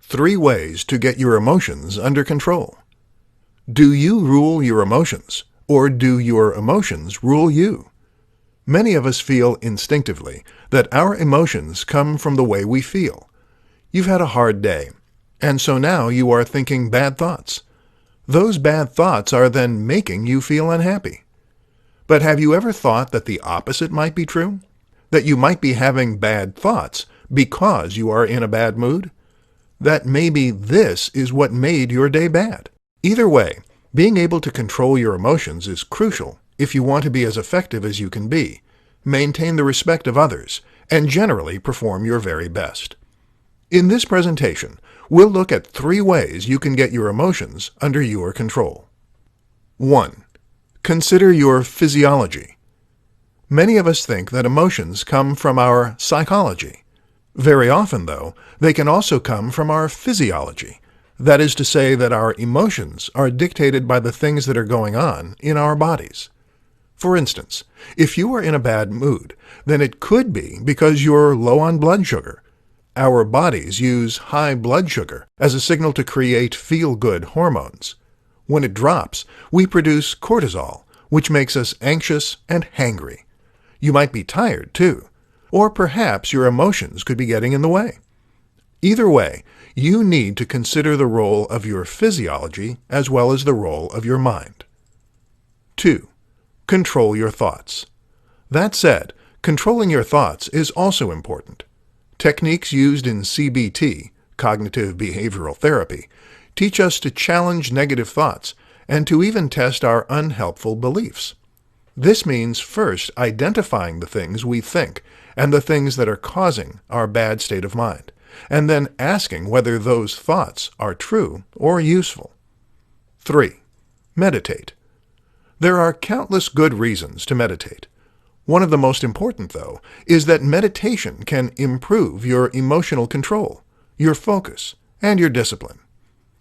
3 ways to get your emotions under control. Do you rule your emotions, or do your emotions rule you? Many of us feel instinctively that our emotions come from the way we feel. You've had a hard day, and so now you are thinking bad thoughts. Those bad thoughts are then making you feel unhappy. But have you ever thought that the opposite might be true? That you might be having bad thoughts because you are in a bad mood? That maybe this is what made your day bad? Either way, being able to control your emotions is crucial if you want to be as effective as you can be, maintain the respect of others, and generally perform your very best. In this presentation, we'll look at 3 ways you can get your emotions under your control. 1. Consider your physiology. Many of us think that emotions come from our psychology. Very often, though, they can also come from our physiology. That is to say that our emotions are dictated by the things that are going on in our bodies. For instance, if you are in a bad mood, then it could be because you're low on blood sugar. Our bodies use high blood sugar as a signal to create feel-good hormones. When it drops, we produce cortisol, which makes us anxious and hangry. You might be tired, too. Or perhaps your emotions could be getting in the way. Either way, you need to consider the role of your physiology as well as the role of your mind. 2. Control your thoughts. That said, controlling your thoughts is also important. Techniques used in CBT, cognitive behavioral therapy, teach us to challenge negative thoughts and to even test our unhelpful beliefs. This means first identifying the things we think and the things that are causing our bad state of mind, and then asking whether those thoughts are true or useful. 3. Meditate. There are countless good reasons to meditate. One of the most important, though, is that meditation can improve your emotional control, your focus, and your discipline.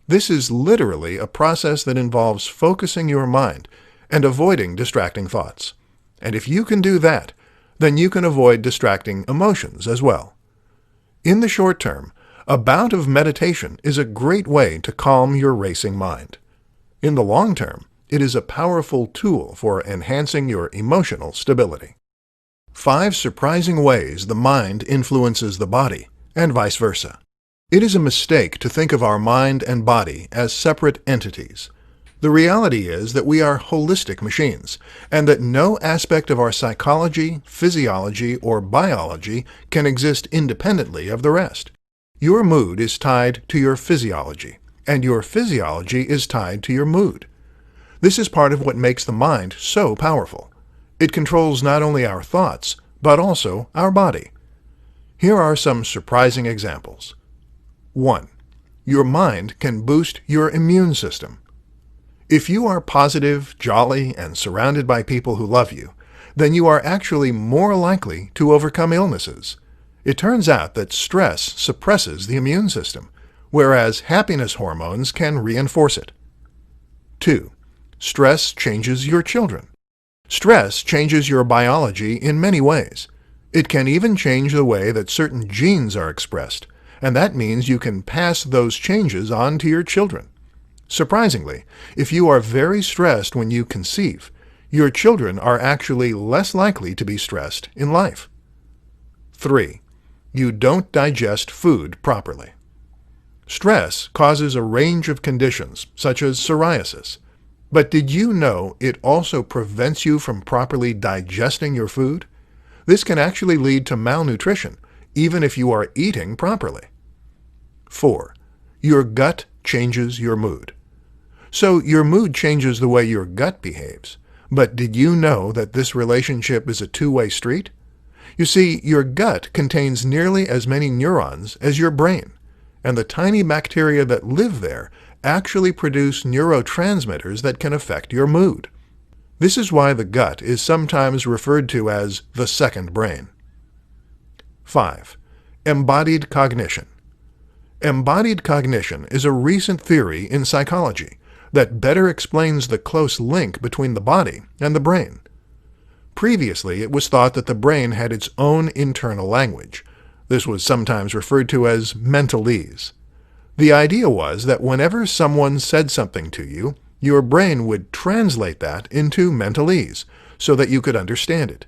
This is literally a process that involves focusing your mind and avoiding distracting thoughts. And if you can do that, then you can avoid distracting emotions as well. In the short term, a bout of meditation is a great way to calm your racing mind. In the long term, it is a powerful tool for enhancing your emotional stability. 5 surprising ways the mind influences the body, and vice versa. It is a mistake to think of our mind and body as separate entities. The reality is that we are holistic machines, and that no aspect of our psychology, physiology, or biology can exist independently of the rest. Your mood is tied to your physiology, and your physiology is tied to your mood. This is part of what makes the mind so powerful. It controls not only our thoughts, but also our body. Here are some surprising examples. 1. Your mind can boost your immune system. If you are positive, jolly, and surrounded by people who love you, then you are actually more likely to overcome illnesses. It turns out that stress suppresses the immune system, whereas happiness hormones can reinforce it. 2. Stress changes your children. Stress changes your biology in many ways. It can even change the way that certain genes are expressed, and that means you can pass those changes on to your children. Surprisingly, if you are very stressed when you conceive, your children are actually less likely to be stressed in life. 3. You don't digest food properly. Stress causes a range of conditions, such as psoriasis. But did you know it also prevents you from properly digesting your food? This can actually lead to malnutrition, even if you are eating properly. 4. Your gut changes your mood. So your mood changes the way your gut behaves. But did you know that this relationship is a two-way street? You see, your gut contains nearly as many neurons as your brain, and the tiny bacteria that live there actually produce neurotransmitters that can affect your mood. This is why the gut is sometimes referred to as the second brain. 5. Embodied cognition. Embodied cognition is a recent theory in psychology that better explains the close link between the body and the brain. Previously, it was thought that the brain had its own internal language. This was sometimes referred to as mentalese. The idea was that whenever someone said something to you, your brain would translate that into mentalese so that you could understand it.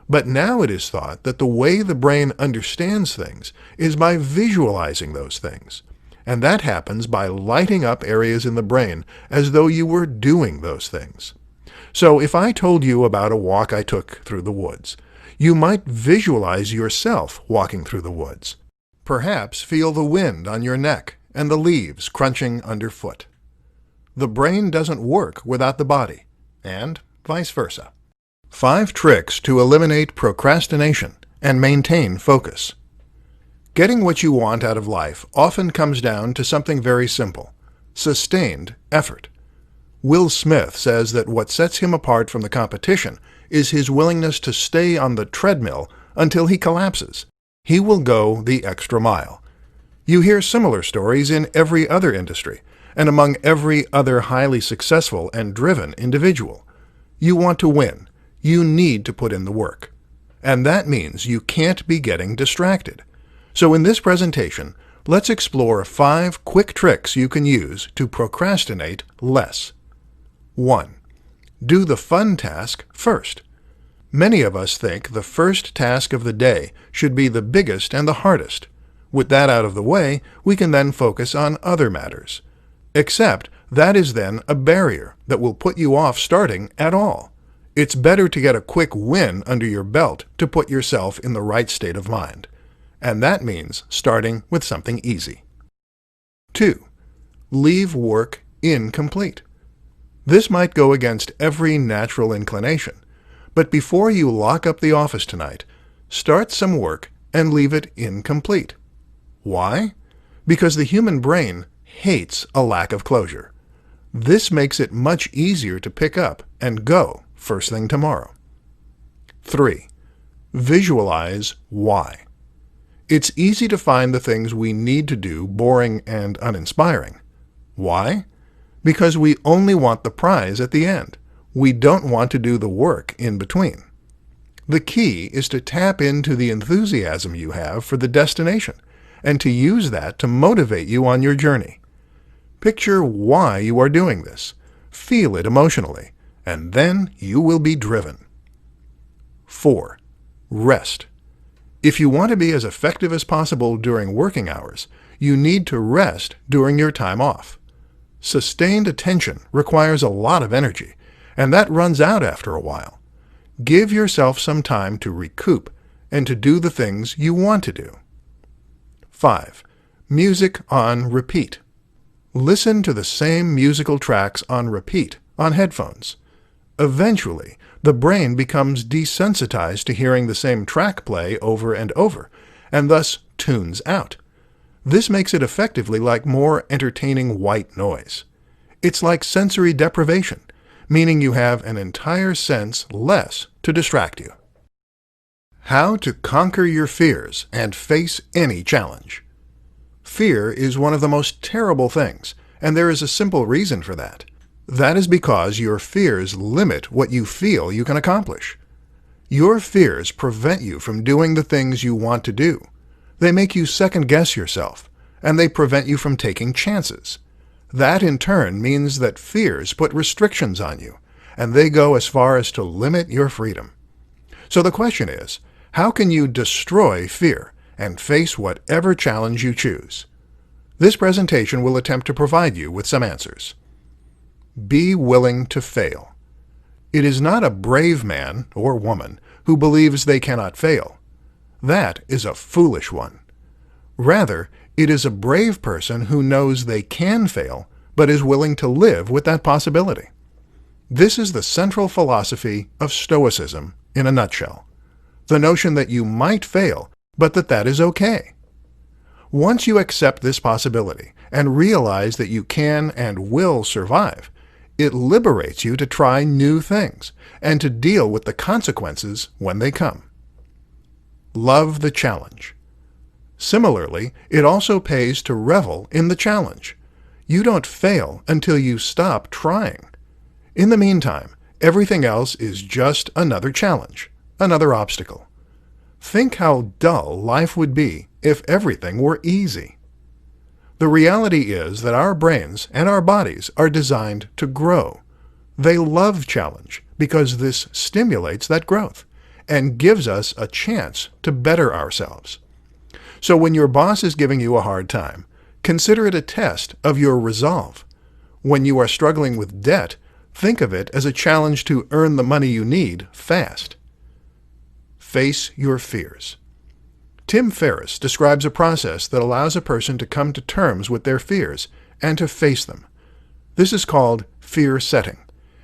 But now it is thought that the way the brain understands things is by visualizing those things. And that happens by lighting up areas in the brain as though you were doing those things. So if I told you about a walk I took through the woods, you might visualize yourself walking through the woods. Perhaps feel the wind on your neck and the leaves crunching underfoot. The brain doesn't work without the body, and vice versa. 5 tricks to eliminate procrastination and maintain focus. Getting what you want out of life often comes down to something very simple: sustained effort. Will Smith says that what sets him apart from the competition is his willingness to stay on the treadmill until he collapses. He will go the extra mile. You hear similar stories in every other industry, and among every other highly successful and driven individual. You want to win. You need to put in the work. And that means you can't be getting distracted. So in this presentation, let's explore 5 quick tricks you can use to procrastinate less. 1. Do the fun task first. Many of us think the first task of the day should be the biggest and the hardest. With that out of the way, we can then focus on other matters. Except that is then a barrier that will put you off starting at all. It's better to get a quick win under your belt to put yourself in the right state of mind. And that means starting with something easy. 2. Leave work incomplete. This might go against every natural inclination, but before you lock up the office tonight, start some work and leave it incomplete. Why? Because the human brain hates a lack of closure. This makes it much easier to pick up and go first thing tomorrow. 3. Visualize why. It's easy to find the things we need to do boring and uninspiring. Why? Because we only want the prize at the end. We don't want to do the work in between. The key is to tap into the enthusiasm you have for the destination and to use that to motivate you on your journey. Picture why you are doing this. Feel it emotionally, and then you will be driven. 4. Rest. If you want to be as effective as possible during working hours, you need to rest during your time off. Sustained attention requires a lot of energy, and that runs out after a while. Give yourself some time to recoup and to do the things you want to do. 5. Music on repeat. Listen to the same musical tracks on repeat on headphones. Eventually, the brain becomes desensitized to hearing the same track play over and over, and thus tunes out. This makes it effectively like more entertaining white noise. It's like sensory deprivation, meaning you have an entire sense less to distract you. How to conquer your fears and face any challenge. Fear is one of the most terrible things, and there is a simple reason for that. That is because your fears limit what you feel you can accomplish. Your fears prevent you from doing the things you want to do. They make you second-guess yourself, and they prevent you from taking chances. That in turn means that fears put restrictions on you, and they go as far as to limit your freedom. So the question is, how can you destroy fear and face whatever challenge you choose? This presentation will attempt to provide you with some answers. Be willing to fail. It is not a brave man or woman who believes they cannot fail. That is a foolish one. Rather, it is a brave person who knows they can fail, but is willing to live with that possibility. This is the central philosophy of Stoicism in a nutshell. The notion that you might fail, but that is okay. Once you accept this possibility and realize that you can and will survive, it liberates you to try new things and to deal with the consequences when they come. Love the challenge. Similarly, it also pays to revel in the challenge. You don't fail until you stop trying. In the meantime, everything else is just another challenge, another obstacle. Think how dull life would be if everything were easy. The reality is that our brains and our bodies are designed to grow. They love challenge because this stimulates that growth and gives us a chance to better ourselves. So when your boss is giving you a hard time, consider it a test of your resolve. When you are struggling with debt, think of it as a challenge to earn the money you need fast. Face your fears. Tim Ferriss describes a process that allows a person to come to terms with their fears and to face them. This is called fear setting,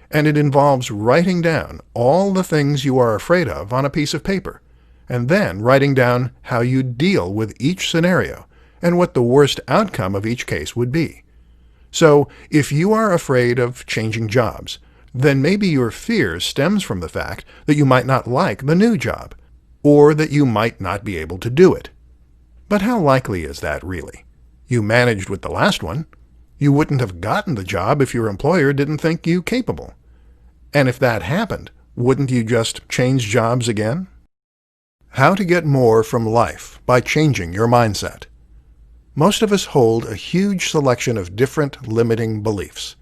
and it involves writing down all the things you are afraid of on a piece of paper, and then writing down how you deal with each scenario and what the worst outcome of each case would be. So, if you are afraid of changing jobs, then maybe your fear stems from the fact that you might not like the new job, or that you might not be able to do it. But how likely is that really? You managed with the last one. You wouldn't have gotten the job if your employer didn't think you capable. And if that happened, wouldn't you just change jobs again? How to get more from life by changing your mindset. Most of us hold a huge selection of different limiting beliefs.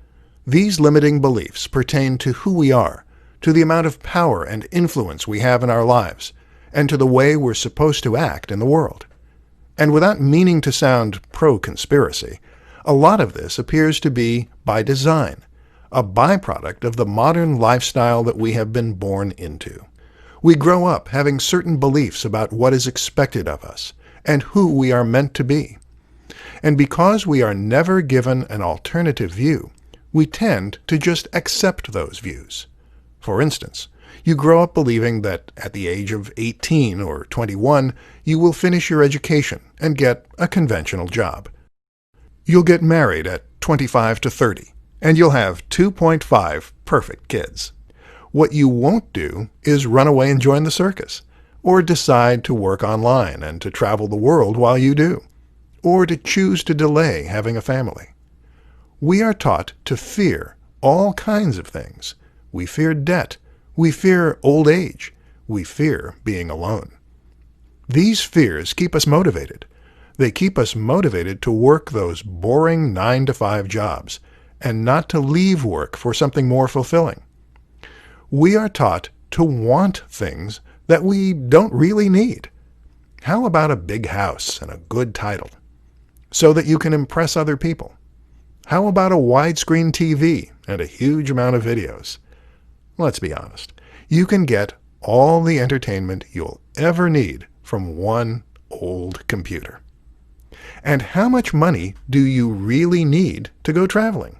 These limiting beliefs pertain to who we are, to the amount of power and influence we have in our lives, and to the way we're supposed to act in the world. And without meaning to sound pro-conspiracy, a lot of this appears to be by design, a byproduct of the modern lifestyle that we have been born into. We grow up having certain beliefs about what is expected of us and who we are meant to be. And because we are never given an alternative view, we tend to just accept those views. For instance, you grow up believing that at the age of 18 or 21, you will finish your education and get a conventional job. You'll get married at 25 to 30, and you'll have 2.5 perfect kids. What you won't do is run away and join the circus, or decide to work online and to travel the world while you do, or to choose to delay having a family. We are taught to fear all kinds of things. We fear debt. We fear old age. We fear being alone. These fears keep us motivated. They keep us motivated to work those boring 9-to-5 jobs and not to leave work for something more fulfilling. We are taught to want things that we don't really need. How about a big house and a good title, so that you can impress other people? How about a widescreen TV and a huge amount of videos? Let's be honest. You can get all the entertainment you'll ever need from one old computer. And how much money do you really need to go traveling?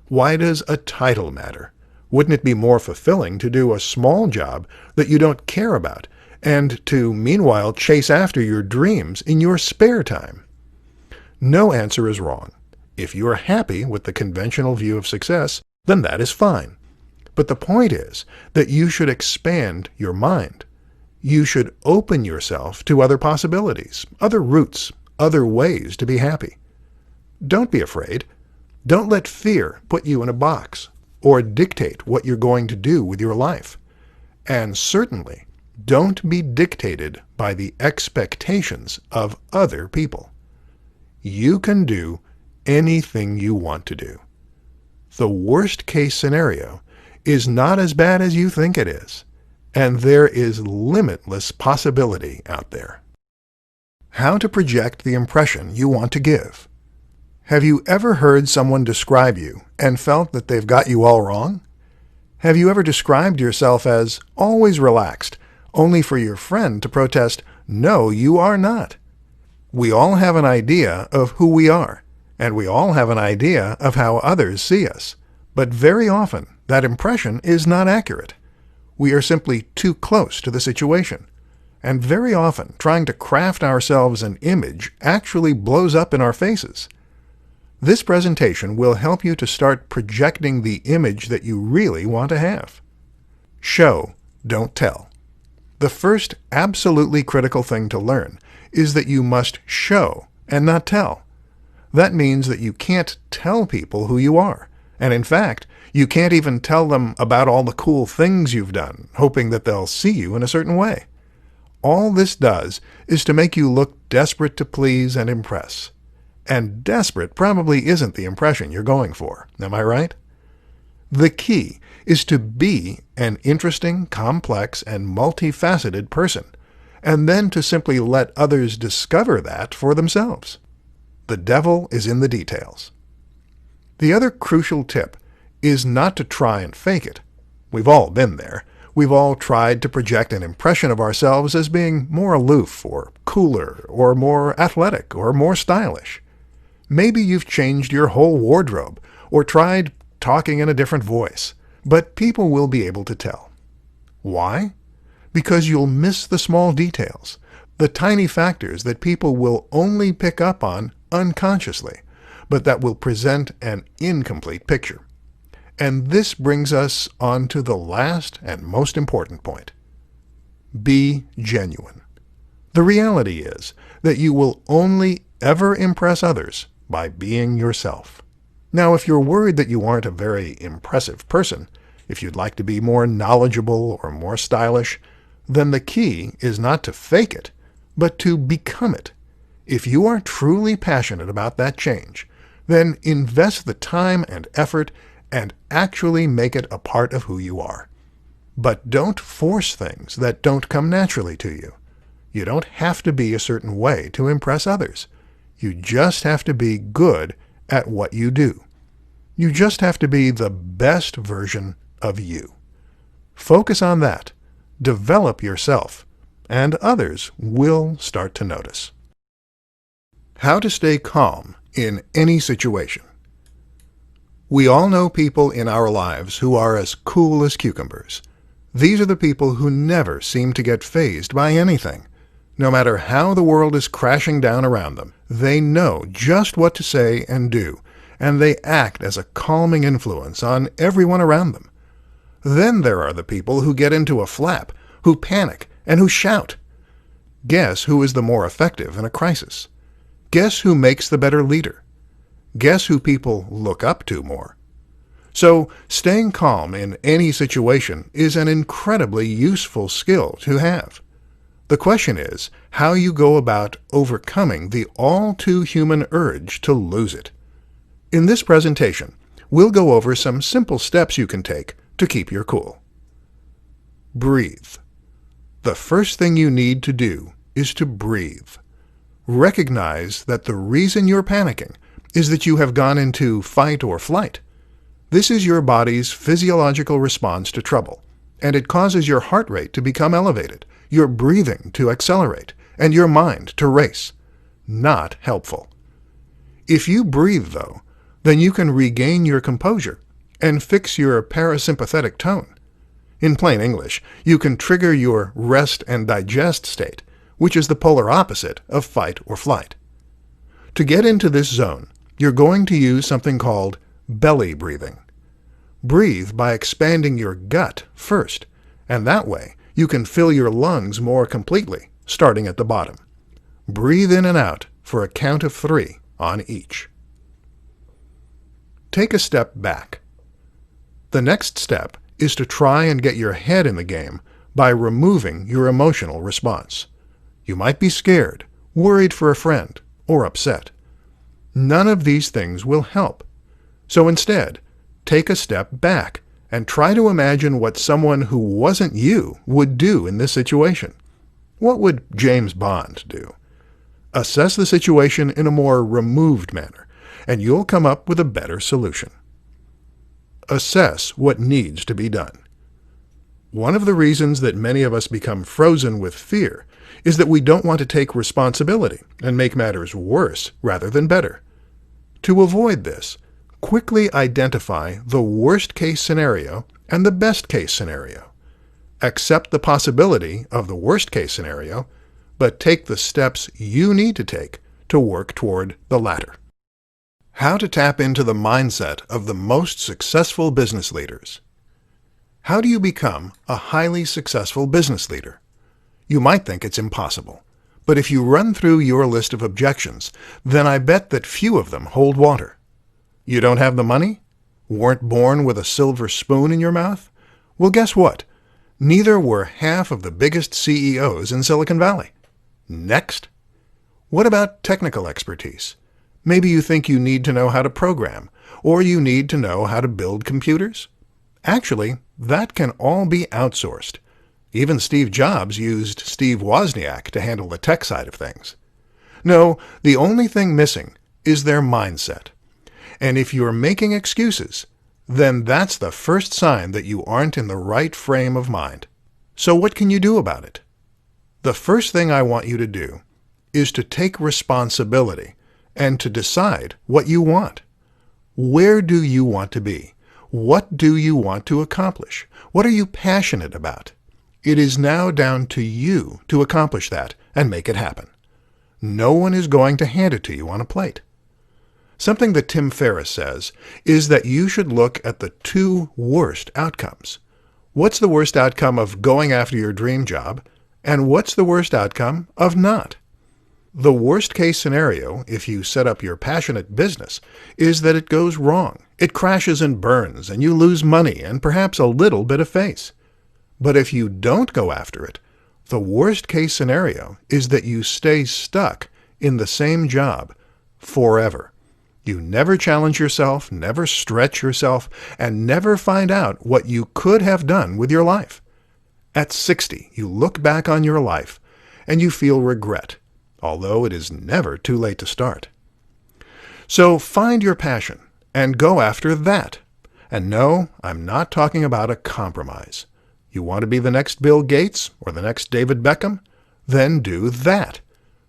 Why does a title matter? Wouldn't it be more fulfilling to do a small job that you don't care about and to, meanwhile, chase after your dreams in your spare time? No answer is wrong. If you are happy with the conventional view of success, then that is fine. But the point is that you should expand your mind. You should open yourself to other possibilities, other routes, other ways to be happy. Don't be afraid. Don't let fear put you in a box or dictate what you're going to do with your life. And certainly, don't be dictated by the expectations of other people. You can do anything you want to do. The worst-case scenario is not as bad as you think it is, and there is limitless possibility out there. How to project the impression you want to give. Have you ever heard someone describe you and felt that they've got you all wrong? Have you ever described yourself as always relaxed, only for your friend to protest, "No, you are not"? We all have an idea of who we are, and we all have an idea of how others see us. But very often, that impression is not accurate. We are simply too close to the situation. And very often, trying to craft ourselves an image actually blows up in our faces. This presentation will help you to start projecting the image that you really want to have. Show, don't tell. The first absolutely critical thing to learn is that you must show and not tell. That means that you can't tell people who you are. And in fact, you can't even tell them about all the cool things you've done, hoping that they'll see you in a certain way. All this does is to make you look desperate to please and impress. And desperate probably isn't the impression you're going for. Am I right? The key is to be an interesting, complex, and multifaceted person, and then to simply let others discover that for themselves. The devil is in the details. The other crucial tip is not to try and fake it. We've all been there. We've all tried to project an impression of ourselves as being more aloof, or cooler, or more athletic, or more stylish. Maybe you've changed your whole wardrobe, or tried talking in a different voice, but people will be able to tell. Why? Because you'll miss the small details, the tiny factors that people will only pick up on unconsciously, but that will present an incomplete picture. And this brings us on to the last and most important point. Be genuine. The reality is that you will only ever impress others by being yourself. Now, if you're worried that you aren't a very impressive person, if you'd like to be more knowledgeable or more stylish, then the key is not to fake it, but to become it. If you are truly passionate about that change, then invest the time and effort and actually make it a part of who you are. But don't force things that don't come naturally to you. You don't have to be a certain way to impress others. You just have to be good at what you do. You just have to be the best version of you. Focus on that. Develop yourself, and others will start to notice. How to stay calm in any situation. We all know people in our lives who are as cool as cucumbers. These are the people who never seem to get fazed by anything. No matter how the world is crashing down around them, they know just what to say and do, and they act as a calming influence on everyone around them. Then there are the people who get into a flap, who panic, and who shout. Guess who is the more effective in a crisis? Guess who makes the better leader? Guess who people look up to more? So, staying calm in any situation is an incredibly useful skill to have. The question is how you go about overcoming the all-too-human urge to lose it. In this presentation, we'll go over some simple steps you can take to keep your cool. Breathe. The first thing you need to do is to breathe. Recognize that the reason you're panicking is that you have gone into fight or flight. This is your body's physiological response to trouble, and it causes your heart rate to become elevated, your breathing to accelerate, and your mind to race. Not helpful. If you breathe, though, then you can regain your composure and fix your parasympathetic tone. In plain English, you can trigger your rest and digest state, which is the polar opposite of fight or flight. To get into this zone, you're going to use something called belly breathing. Breathe by expanding your gut first, and that way you can fill your lungs more completely, starting at the bottom. Breathe in and out for a count of 3 on each. Take a step back. The next step is to try and get your head in the game by removing your emotional response. You might be scared, worried for a friend, or upset. None of these things will help. So instead, take a step back and try to imagine what someone who wasn't you would do in this situation. What would James Bond do? Assess the situation in a more removed manner, and you'll come up with a better solution. Assess what needs to be done. One of the reasons that many of us become frozen with fear is that we don't want to take responsibility and make matters worse rather than better. To avoid this, quickly identify the worst-case scenario and the best-case scenario. Accept the possibility of the worst-case scenario, but take the steps you need to take to work toward the latter. How to tap into the mindset of the most successful business leaders. How do you become a highly successful business leader? You might think it's impossible, but if you run through your list of objections, then I bet that few of them hold water. You don't have the money? Weren't born with a silver spoon in your mouth? Well, guess what? Neither were half of the biggest CEOs in Silicon Valley. Next. What about technical expertise? Maybe you think you need to know how to program, or you need to know how to build computers. Actually, that can all be outsourced. Even Steve Jobs used Steve Wozniak to handle the tech side of things. No, the only thing missing is their mindset. And if you're making excuses, then that's the first sign that you aren't in the right frame of mind. So what can you do about it? The first thing I want you to do is to take responsibility and to decide what you want. Where do you want to be? What do you want to accomplish? What are you passionate about? It is now down to you to accomplish that and make it happen. No one is going to hand it to you on a plate. Something that Tim Ferriss says is that you should look at the two worst outcomes. What's the worst outcome of going after your dream job, and what's the worst outcome of not? The worst case scenario, if you set up your passionate business, is that it goes wrong. It crashes and burns, and you lose money and perhaps a little bit of face. But if you don't go after it, the worst case scenario is that you stay stuck in the same job forever. You never challenge yourself, never stretch yourself, and never find out what you could have done with your life. At 60, you look back on your life and you feel regret, although it is never too late to start. So find your passion and go after that. And no, I'm not talking about a compromise. You want to be the next Bill Gates or the next David Beckham? Then do that.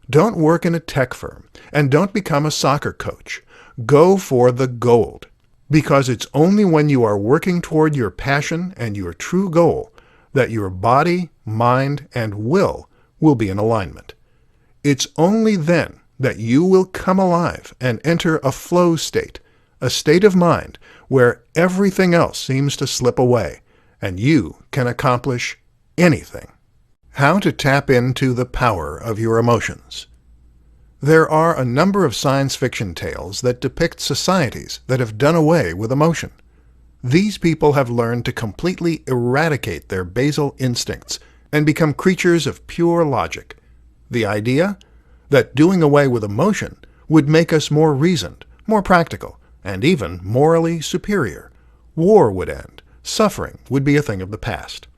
Don't work in a tech firm and don't become a soccer coach. Go for the gold, because it's only when you are working toward your passion and your true goal that your body, mind, and will be in alignment. It's only then that you will come alive and enter a flow state, a state of mind where everything else seems to slip away and you can accomplish anything. How to tap into the power of your emotions. There are a number of science fiction tales that depict societies that have done away with emotion. These people have learned to completely eradicate their basal instincts and become creatures of pure logic. The idea? That doing away with emotion would make us more reasoned, more practical, and even morally superior. War would end. Suffering would be a thing of the past.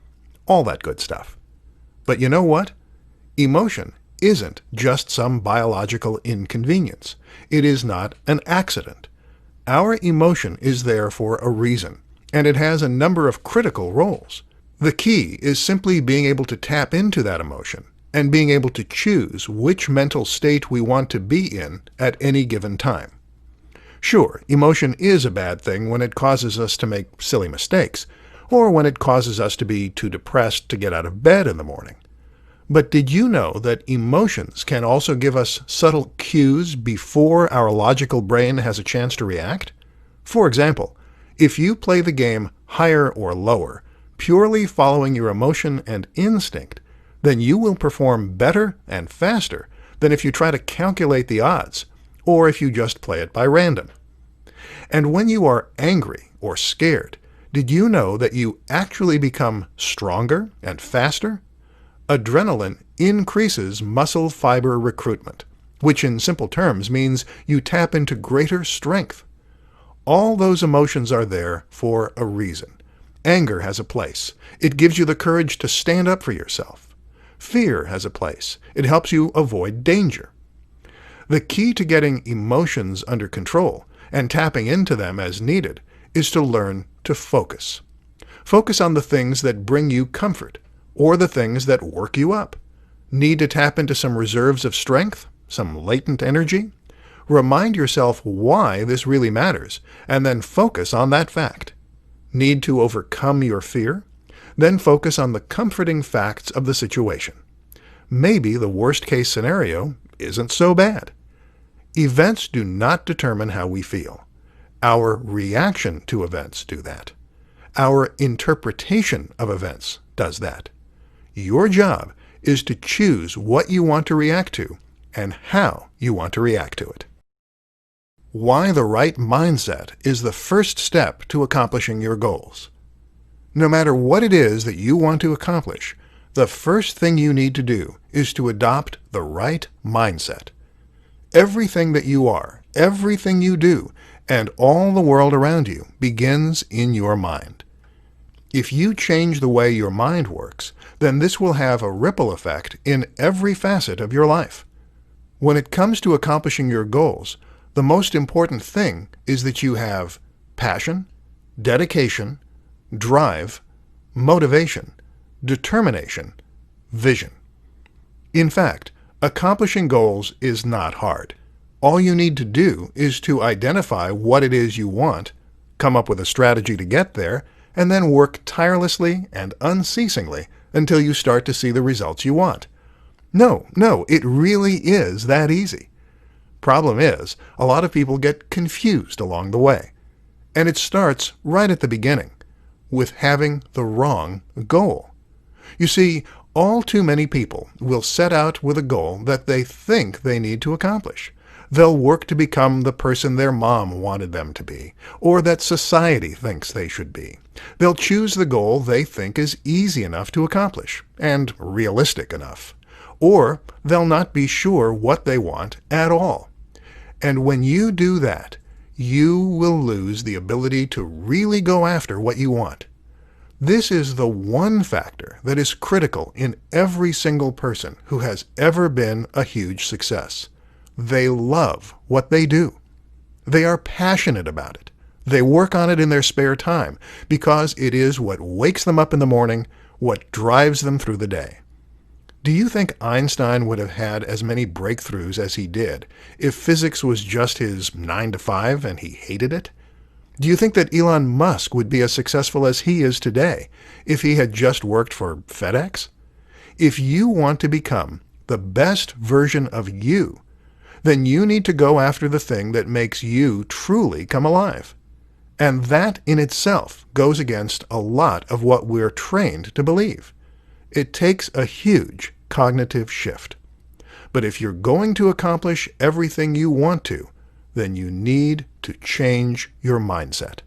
All that good stuff. But you know what? Emotion isn't just some biological inconvenience. It is not an accident. Our emotion is there for a reason, and it has a number of critical roles. The key is simply being able to tap into that emotion and being able to choose which mental state we want to be in at any given time. Sure, emotion is a bad thing when it causes us to make silly mistakes, or when it causes us to be too depressed to get out of bed in the morning. But did you know that emotions can also give us subtle cues before our logical brain has a chance to react? For example, if you play the game higher or lower, purely following your emotion and instinct, then you will perform better and faster than if you try to calculate the odds, or if you just play it by random. And when you are angry or scared, did you know that you actually become stronger and faster? Adrenaline increases muscle fiber recruitment, which in simple terms means you tap into greater strength. All those emotions are there for a reason. Anger has a place. It gives you the courage to stand up for yourself. Fear has a place. It helps you avoid danger. The key to getting emotions under control and tapping into them as needed is to learn to focus. Focus on the things that bring you comfort, or the things that work you up. Need to tap into some reserves of strength, some latent energy? Remind yourself why this really matters, and then focus on that fact. Need to overcome your fear? Then focus on the comforting facts of the situation. Maybe the worst-case scenario isn't so bad. Events do not determine how we feel. Our reaction to events do that. Our interpretation of events does that. Your job is to choose what you want to react to and how you want to react to it. Why the right mindset is the first step to accomplishing your goals. No matter what it is that you want to accomplish, the first thing you need to do is to adopt the right mindset. Everything that you are, everything you do and all the world around you begins in your mind. If you change the way your mind works, then this will have a ripple effect in every facet of your life. When it comes to accomplishing your goals, the most important thing is that you have passion, dedication, drive, motivation, determination, vision. In fact, accomplishing goals is not hard. All you need to do is to identify what it is you want, come up with a strategy to get there, and then work tirelessly and unceasingly until you start to see the results you want. No, it really is that easy. Problem is, a lot of people get confused along the way. And it starts right at the beginning, with having the wrong goal. You see, all too many people will set out with a goal that they think they need to accomplish. They'll work to become the person their mom wanted them to be, or that society thinks they should be. They'll choose the goal they think is easy enough to accomplish, and realistic enough. Or they'll not be sure what they want at all. And when you do that, you will lose the ability to really go after what you want. This is the one factor that is critical in every single person who has ever been a huge success. They love what they do. They are passionate about it. They work on it in their spare time because it is what wakes them up in the morning, what drives them through the day. Do you think Einstein would have had as many breakthroughs as he did if physics was just his 9 to 5 and he hated it? Do you think that Elon Musk would be as successful as he is today if he had just worked for FedEx? If you want to become the best version of you, then you need to go after the thing that makes you truly come alive. And that in itself goes against a lot of what we're trained to believe. It takes a huge cognitive shift. But if you're going to accomplish everything you want to, then you need to change your mindset.